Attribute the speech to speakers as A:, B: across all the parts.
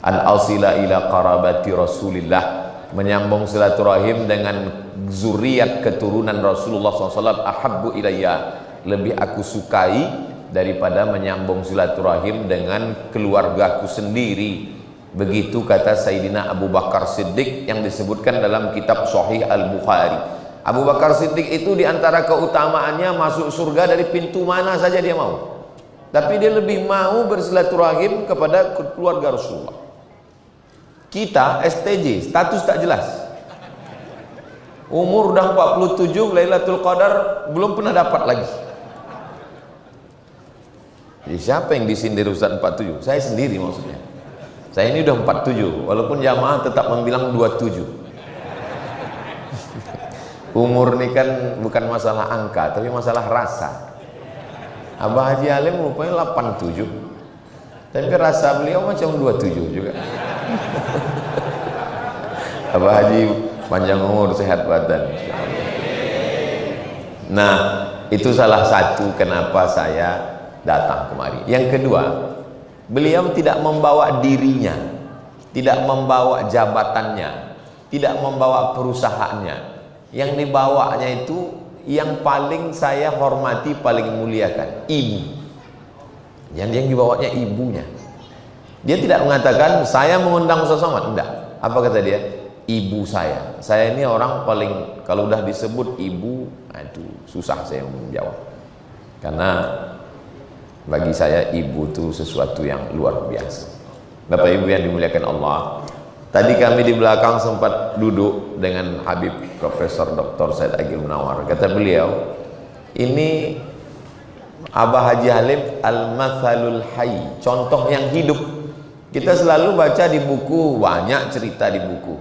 A: an asila ila qarabati Rasulillah, menyambung silaturahim dengan zuriat keturunan Rasulullah SAW, ahabbu ilayya, lebih aku sukai daripada menyambung silaturahim dengan keluargaku sendiri. Begitu kata Sayyidina Abu Bakar Siddiq yang disebutkan dalam kitab Sahih Al-Bukhari. Abu Bakar Siddiq itu diantara keutamaannya masuk surga dari pintu mana saja dia mau, tapi dia lebih mau bersilaturahim kepada keluarga Rasulullah. Kita STJ, status tak jelas, umur udah 47, Lailatul Qadar belum pernah dapat lagi. Jadi siapa yang disindir Ustaz 47? Saya sendiri maksudnya. Saya ini udah 47, walaupun jamaah tetap membilang 27. Umur ini kan bukan masalah angka, tapi masalah rasa. Abah Haji Alim rupanya 87, tapi rasa beliau macam 27 juga. Abah Haji panjang umur, sehat badan. Nah, itu salah satu kenapa saya datang kemari. Yang kedua, beliau tidak membawa dirinya, tidak membawa jabatannya, tidak membawa perusahaannya. Yang dibawanya itu yang paling saya hormati, paling muliakan, ibu. Yang dibawanya ibunya. Dia tidak mengatakan saya mengundang Ustaz Somad, enggak. Apa kata dia? Ibu saya. Saya ini orang paling, kalau udah disebut ibu, aduh susah saya menjawab. Karena bagi saya ibu itu sesuatu yang luar biasa. Bapak Ibu yang dimuliakan Allah, tadi kami di belakang sempat duduk dengan Habib Profesor Dr. Said Agil Munawar. Kata beliau, ini Abah Haji Halim al-mathalul hayy, contoh yang hidup. Kita selalu baca di buku, banyak cerita di buku,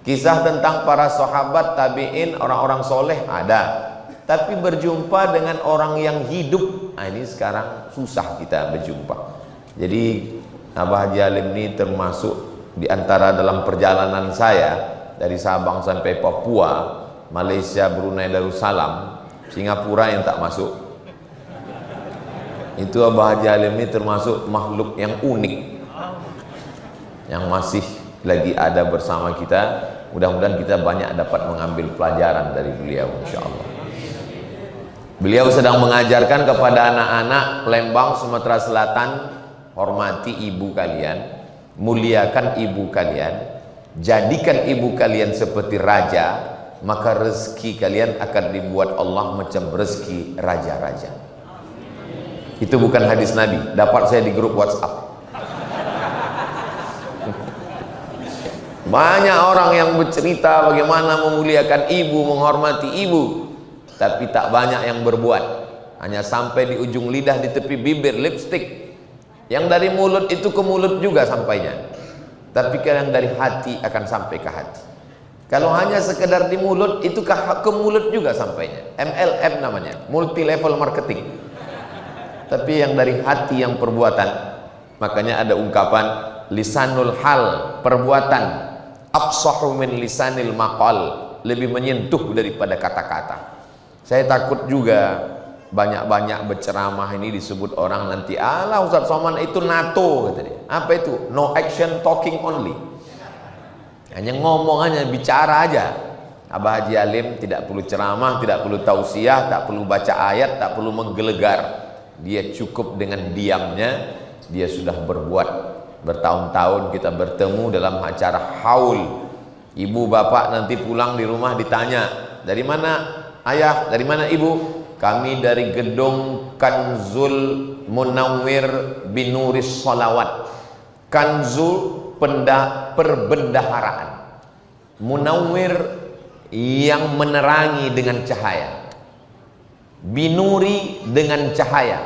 A: kisah tentang para sahabat, tabi'in, orang-orang soleh ada, tapi berjumpa dengan orang yang hidup, nah ini sekarang susah kita berjumpa. Jadi Abah Haji Halim ini termasuk di antara dalam perjalanan saya dari Sabang sampai Papua, Malaysia, Brunei Darussalam, Singapura yang tak masuk. Itu Abah Haji Halim ini termasuk makhluk yang unik, yang masih lagi ada bersama kita. Mudah-mudahan kita banyak dapat mengambil pelajaran dari beliau, insyaallah. Beliau sedang mengajarkan kepada anak-anak Lembang, Sumatera Selatan, hormati ibu kalian, muliakan ibu kalian, jadikan ibu kalian seperti raja, maka rezeki kalian akan dibuat Allah macam rezeki raja-raja. Itu bukan hadis Nabi, dapat saya di grup WhatsApp. Banyak orang yang bercerita bagaimana memuliakan ibu, menghormati ibu, tapi tak banyak yang berbuat. Hanya sampai di ujung lidah, di tepi bibir, lipstick. Yang dari mulut itu ke mulut juga sampainya, tapi yang dari hati akan sampai ke hati. Kalau hanya sekedar di mulut, itu ke mulut juga sampainya. MLM namanya, multi level marketing. Tapi yang dari hati, yang perbuatan. Makanya ada ungkapan lisanul hal, perbuatan, afsahu min lisanil maqal, lebih menyentuh daripada kata-kata. Saya takut juga banyak-banyak berceramah ini disebut orang nanti, alah Ustaz Somad itu NATO, kata dia. Apa itu? No action, talking only. Hanya ngomong aja, bicara aja. Abah Haji Halim tidak perlu ceramah, tidak perlu tausiah, tak perlu baca ayat, tak perlu menggelegar. Dia cukup dengan diamnya, dia sudah berbuat. Bertahun-tahun kita bertemu dalam acara haul. Ibu bapak nanti pulang di rumah ditanya, dari mana ayah, dari mana ibu? Kami dari gedung Kanzul Munawwir Binuris Salawat. Kanzul perbendaharaan, Munawwir yang menerangi dengan cahaya, binuri dengan cahaya.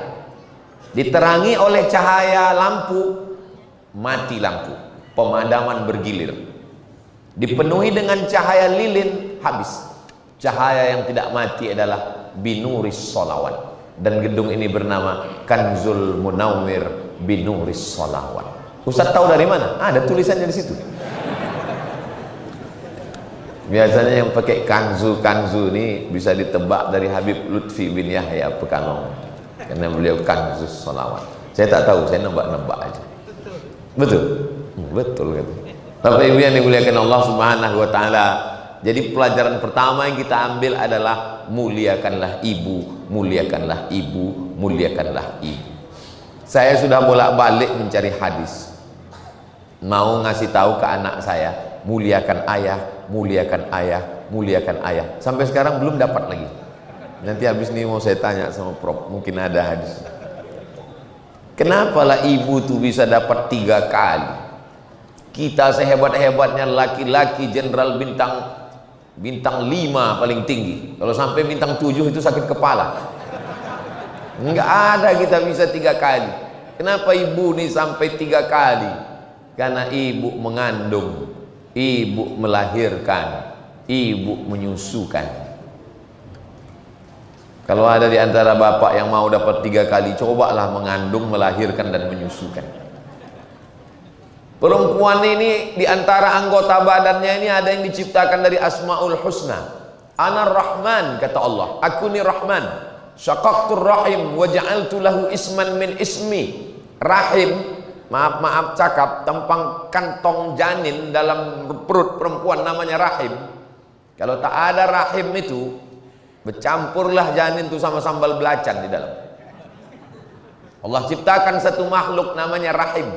A: Diterangi oleh cahaya lampu, mati lampu, pemadaman bergilir. Dipenuhi dengan cahaya lilin, habis. Cahaya yang tidak mati adalah binuris sholawat, dan gedung ini bernama Kanzul Munawwir Binuris Sholawat. Ustaz tahu dari mana? Ada tulisannya di situ. Biasanya yang pakai kanzu ini bisa ditebak dari Habib Lutfi bin Yahya Pekalongan, karena beliau Kanzus Sholawat. Saya tak tahu, saya nebak-nebak aja. Betul. Betul kan? Bapak Ibu yang dimuliakan Allah Subhanahu wa taala. Jadi pelajaran pertama yang kita ambil adalah muliakanlah ibu, muliakanlah ibu, muliakanlah ibu. Saya sudah bolak-balik mencari hadis. Mau ngasih tahu ke anak saya, muliakan ayah, muliakan ayah, muliakan ayah. Sampai sekarang belum dapat lagi. Nanti habis ini mau saya tanya sama Prof, mungkin ada hadis. Kenapa lah ibu tuh bisa dapat 3 kali? Kita sehebat-hebatnya laki-laki jenderal bintang 5 paling tinggi. Kalau sampai bintang 7 itu sakit kepala. Enggak ada kita bisa 3 kali. Kenapa ibu nih sampai 3 kali? Karena ibu mengandung, ibu melahirkan, ibu menyusukan. Kalau ada di antara bapak yang mau dapat 3 kali, cobalah mengandung, melahirkan dan menyusukan. Perempuan ini di antara anggota badannya ini ada yang diciptakan dari Asmaul Husna. Ana Rahman, kata Allah, aku ni Rahman. Syaqaqtur rahim wa ja'altu lahu isman min ismi. Rahim, maaf cakap, tempang kantong janin dalam perut perempuan namanya rahim. Kalau tak ada rahim itu, bercampurlah janin itu sama sambal belacan di dalam. Allah ciptakan satu makhluk namanya rahim.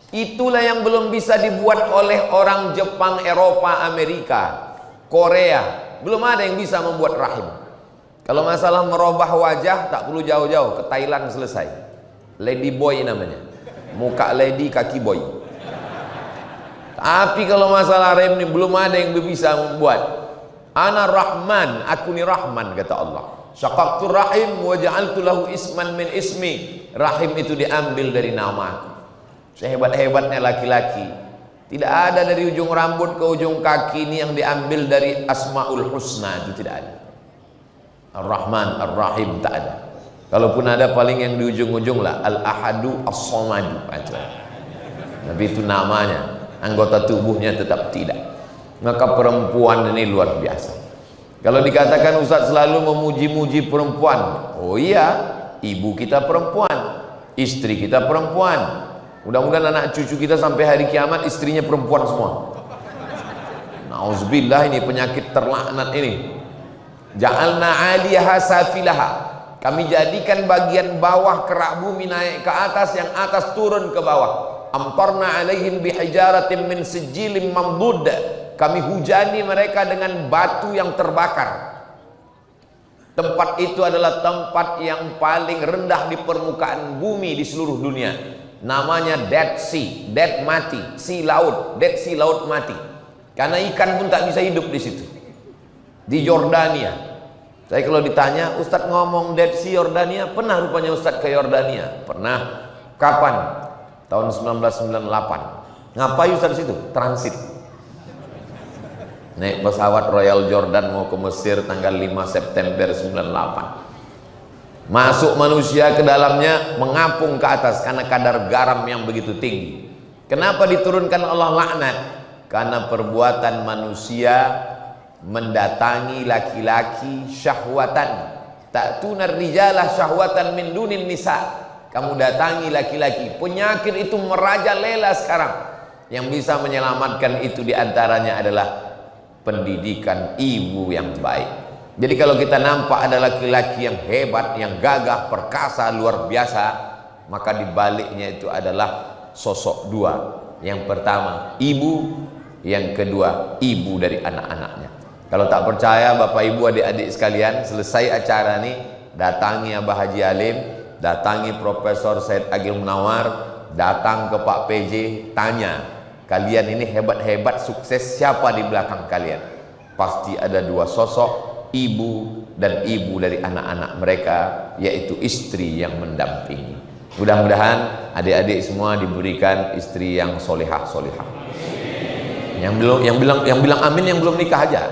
A: Itulah yang belum bisa dibuat oleh orang Jepang, Eropa, Amerika, Korea. Belum ada yang bisa membuat rahim. Kalau masalah merubah wajah tak perlu jauh-jauh, ke Thailand selesai. Lady boy namanya. Muka lady, kaki boy. Tapi kalau masalah rahim ini belum ada yang bisa membuat. Ana Rahman, aku ni Rahman, kata Allah. Syaqaqtur rahim wa ja'altu lahu isman min ismi. Rahim itu diambil dari namaku. Sehebat-hebatnya laki-laki, tidak ada dari ujung rambut ke ujung kaki ini yang diambil dari Asmaul Husna, itu tidak ada. Ar-Rahman, Ar-Rahim tak ada. Kalaupun ada paling yang di ujung-ujung lah Al-Ahadu, As-Somadu. Tapi itu namanya, anggota tubuhnya tetap tidak. Maka perempuan ini luar biasa. Kalau dikatakan Ustaz selalu memuji-muji perempuan, oh iya, ibu kita perempuan, istri kita perempuan. Mudah-mudahan anak cucu kita sampai hari kiamat istrinya perempuan semua. Nauzubillah, ini penyakit terlaknat ini. Ja'alna 'aliyaha safilaha. Kami jadikan bagian bawah kerak bumi naik ke atas, yang atas turun ke bawah. Amtarna 'alaihim bihijaratin min sijilin mamdud. Kami hujani mereka dengan batu yang terbakar. Tempat itu adalah tempat yang paling rendah di permukaan bumi di seluruh dunia. Namanya Dead Sea, Dead mati, sea laut, Dead Sea laut mati. Karena ikan pun tak bisa hidup di situ. Di Yordania. Saya kalau ditanya, Ustadz ngomong Dead Sea Yordania, pernah rupanya Ustadz ke Yordania? Pernah. Kapan? Tahun 1998. Ngapain Ustadz situ? Transit. Naik pesawat Royal Jordan mau ke Mesir tanggal 5 September 98. Masuk manusia ke dalamnya, mengapung ke atas karena kadar garam yang begitu tinggi. Kenapa diturunkan Allah laknat? Karena perbuatan manusia mendatangi laki-laki syahwatan. Ta'tunar rijalah syahwatan min dunin nisa. Kamu datangi laki-laki. Penyakit itu merajalela sekarang. Yang bisa menyelamatkan itu diantaranya adalah pendidikan ibu yang baik. Jadi kalau kita nampak ada laki-laki yang hebat, yang gagah, perkasa, luar biasa, maka di baliknya itu adalah sosok dua. Yang pertama ibu, yang kedua ibu dari anak-anaknya. Kalau tak percaya Bapak Ibu adik-adik sekalian, selesai acara ini datangi Abah Haji Alim, datangi Profesor Said Agil Munawar, datang ke Pak PJ, tanya, kalian ini hebat-hebat, sukses, siapa di belakang kalian? Pasti ada dua sosok, ibu dan ibu dari anak-anak mereka, yaitu istri yang mendampingi. Mudah-mudahan adik-adik semua diberikan istri yang solehah. Yang bilang amin yang belum nikah aja.